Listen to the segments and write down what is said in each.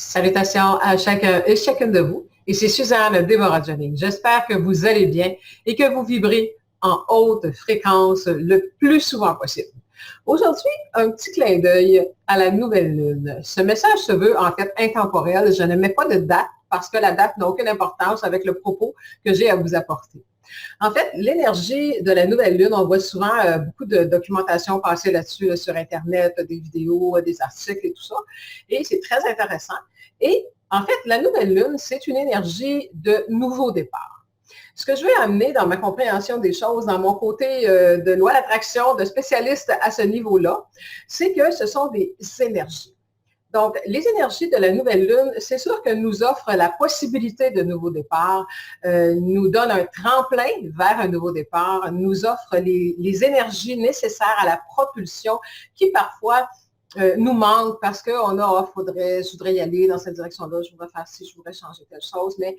Salutations à chacun et chacune de vous. Ici Suzanne Déborah-Jennings. J'espère que vous allez bien et que vous vibrez en haute fréquence le plus souvent possible. Aujourd'hui, un petit clin d'œil à la nouvelle lune. Ce message se veut en fait intemporel. Je ne mets pas de date parce que la date n'a aucune importance avec le propos que j'ai à vous apporter. En fait, l'énergie de la nouvelle lune, on voit souvent beaucoup de documentation passer là-dessus là, sur Internet, des vidéos, des articles et tout ça. Et c'est très intéressant. Et en fait, la nouvelle lune, c'est une énergie de nouveau départ. Ce que je vais amener dans ma compréhension des choses, dans mon côté de loi d'attraction, de spécialiste à ce niveau-là, c'est que ce sont des énergies. Donc, les énergies de la nouvelle lune, c'est sûr que nous offrent la possibilité de nouveau départ, nous donne un tremplin vers un nouveau départ, nous offre les énergies nécessaires à la propulsion qui parfois nous manquent parce qu'on a, je voudrais y aller dans cette direction-là, je voudrais faire ci, je voudrais changer telle chose, mais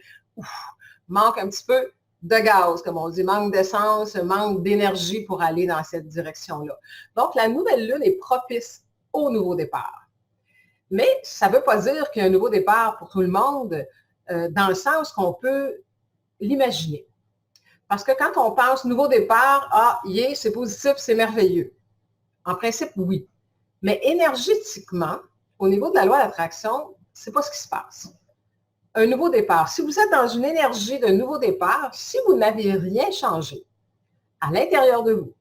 manque un petit peu de gaz, comme on dit, manque d'essence, manque d'énergie pour aller dans cette direction-là. Donc, la nouvelle lune est propice au nouveau départ. Mais ça ne veut pas dire qu'il y a un nouveau départ pour tout le monde, dans le sens qu'on peut l'imaginer. Parce que quand on pense nouveau départ, c'est positif, c'est merveilleux. En principe, oui. Mais énergétiquement, au niveau de la loi d'attraction, ce n'est pas ce qui se passe. Un nouveau départ. Si vous êtes dans une énergie de nouveau départ, si vous n'avez rien changé à l'intérieur de vous,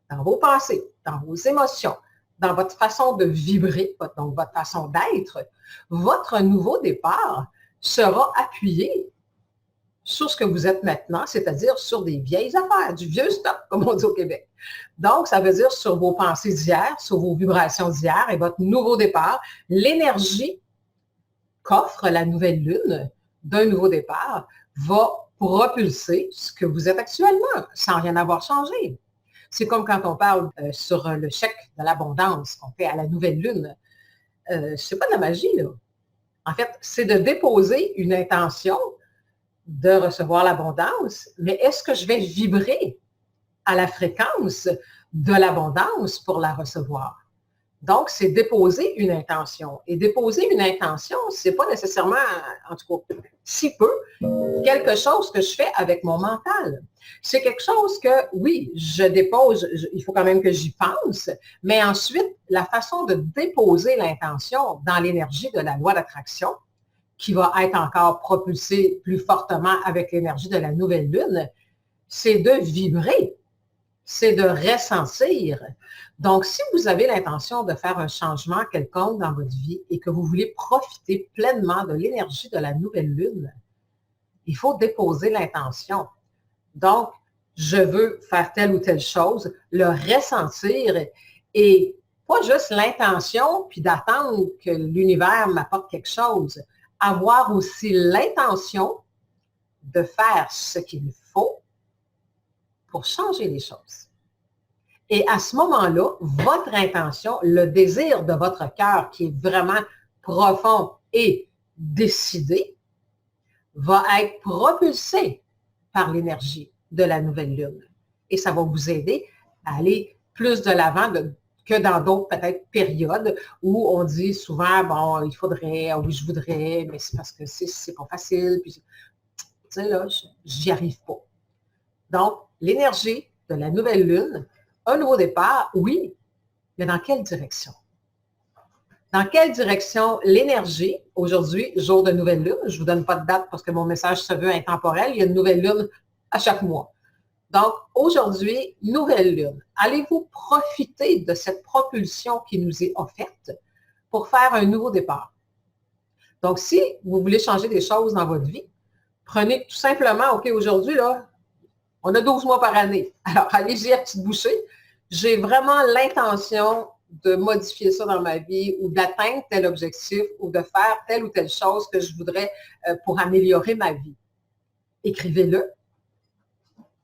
dans vos pensées, dans vos émotions, dans votre façon de vibrer, donc votre façon d'être, votre nouveau départ sera appuyé sur ce que vous êtes maintenant, c'est-à-dire sur des vieilles affaires, du vieux stock, comme on dit au Québec. Donc, ça veut dire sur vos pensées d'hier, sur vos vibrations d'hier et votre nouveau départ, l'énergie qu'offre la nouvelle lune d'un nouveau départ va propulser ce que vous êtes actuellement, sans rien avoir changé. C'est comme quand on parle sur le chèque de l'abondance qu'on fait à la nouvelle lune. C'est pas de la magie, là. En fait, c'est de déposer une intention de recevoir l'abondance, mais est-ce que je vais vibrer à la fréquence de l'abondance pour la recevoir? Donc, c'est déposer une intention. Et déposer une intention, ce n'est pas nécessairement, en tout cas, si peu, quelque chose que je fais avec mon mental. C'est quelque chose que, oui, je dépose, il faut quand même que j'y pense, mais ensuite, la façon de déposer l'intention dans l'énergie de la loi d'attraction, qui va être encore propulsée plus fortement avec l'énergie de la nouvelle lune, c'est de vibrer, c'est de ressentir. Donc, si vous avez l'intention de faire un changement quelconque dans votre vie et que vous voulez profiter pleinement de l'énergie de la nouvelle lune, il faut déposer l'intention. Donc, je veux faire telle ou telle chose, le ressentir et pas juste l'intention puis d'attendre que l'univers m'apporte quelque chose. Avoir aussi l'intention de faire ce qu'il faut pour changer les choses. Et à ce moment-là, votre intention, le désir de votre cœur qui est vraiment profond et décidé, va être propulsé par l'énergie de la nouvelle lune. Et ça va vous aider à aller plus de l'avant que dans d'autres peut-être périodes où on dit souvent, bon, il faudrait, oui, je voudrais, mais c'est parce que c'est pas facile. Puis, tu sais, là, j'y arrive pas. Donc, l'énergie de la nouvelle lune, un nouveau départ, oui, mais dans quelle direction? Dans quelle direction l'énergie, aujourd'hui, jour de nouvelle lune, je ne vous donne pas de date parce que mon message se veut intemporel, il y a une nouvelle lune à chaque mois. Donc, aujourd'hui, nouvelle lune. Allez-vous profiter de cette propulsion qui nous est offerte pour faire un nouveau départ? Donc, si vous voulez changer des choses dans votre vie, prenez tout simplement, OK, aujourd'hui, là, on a 12 mois par année. Alors, allez-y à petite bouchée. J'ai vraiment l'intention de modifier ça dans ma vie ou d'atteindre tel objectif ou de faire telle ou telle chose que je voudrais pour améliorer ma vie. Écrivez-le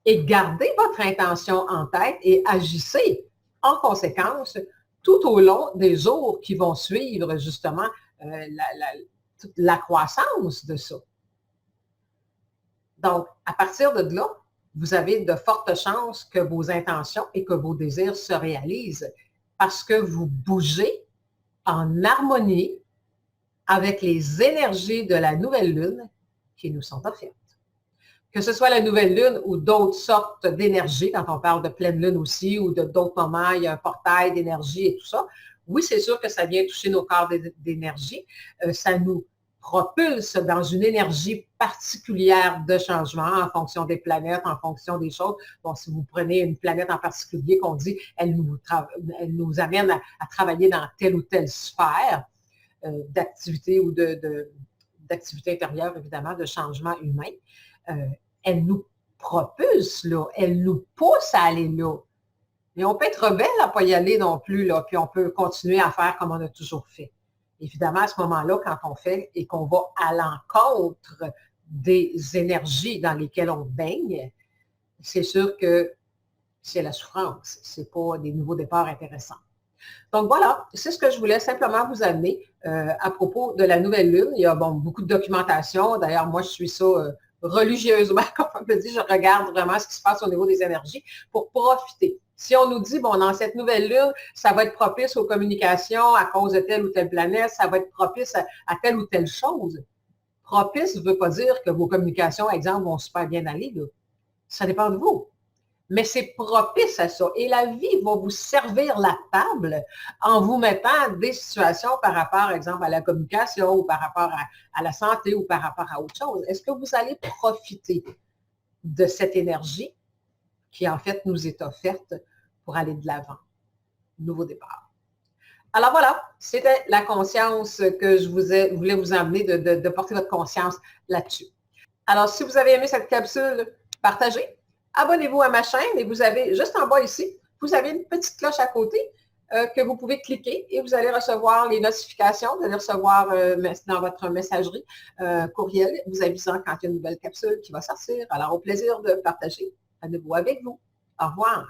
et gardez votre intention en tête et agissez en conséquence tout au long des jours qui vont suivre justement la croissance de ça. Donc, à partir de là, vous avez de fortes chances que vos intentions et que vos désirs se réalisent parce que vous bougez en harmonie avec les énergies de la nouvelle lune qui nous sont offertes. Que ce soit la nouvelle lune ou d'autres sortes d'énergie, quand on parle de pleine lune aussi, ou de d'autres moments, il y a un portail d'énergie et tout ça. Oui, c'est sûr que ça vient toucher nos corps d'énergie. Ça nous propulse dans une énergie particulière de changement en fonction des planètes, en fonction des choses. Bon, si vous prenez une planète en particulier qu'on dit, elle nous amène à travailler dans telle ou telle sphère d'activité ou d'activité intérieure, évidemment, de changement humain. Elle nous propulse, là, elle nous pousse à aller là. Mais on peut être rebelle à ne pas y aller non plus, là, puis on peut continuer à faire comme on a toujours fait. Évidemment, à ce moment-là, quand on fait et qu'on va à l'encontre des énergies dans lesquelles on baigne, c'est sûr que c'est la souffrance, ce n'est pas des nouveaux départs intéressants. Donc voilà, c'est ce que je voulais simplement vous amener à propos de la nouvelle lune. Il y a beaucoup de documentation. D'ailleurs, moi, je suis ça religieusement, comme on me dit, je regarde vraiment ce qui se passe au niveau des énergies pour profiter. Si on nous dit, bon, dans cette nouvelle lune, ça va être propice aux communications à cause de telle ou telle planète, ça va être propice à telle ou telle chose. Propice ne veut pas dire que vos communications, par exemple, vont super bien aller. Là. Ça dépend de vous. Mais c'est propice à ça. Et la vie va vous servir la table en vous mettant des situations par rapport, par exemple, à la communication ou par rapport à la santé ou par rapport à autre chose. Est-ce que vous allez profiter de cette énergie qui, en fait, nous est offerte pour aller de l'avant? Nouveau départ. Alors voilà, c'était la conscience que je voulais vous amener de porter votre conscience là-dessus. Alors, si vous avez aimé cette capsule, partagez. Abonnez-vous à ma chaîne et vous avez, juste en bas ici, vous avez une petite cloche à côté que vous pouvez cliquer et vous allez recevoir les notifications, vous allez recevoir dans votre messagerie courriel vous avisant quand il y a une nouvelle capsule qui va sortir. Alors, au plaisir de partager à nouveau avec vous. Au revoir.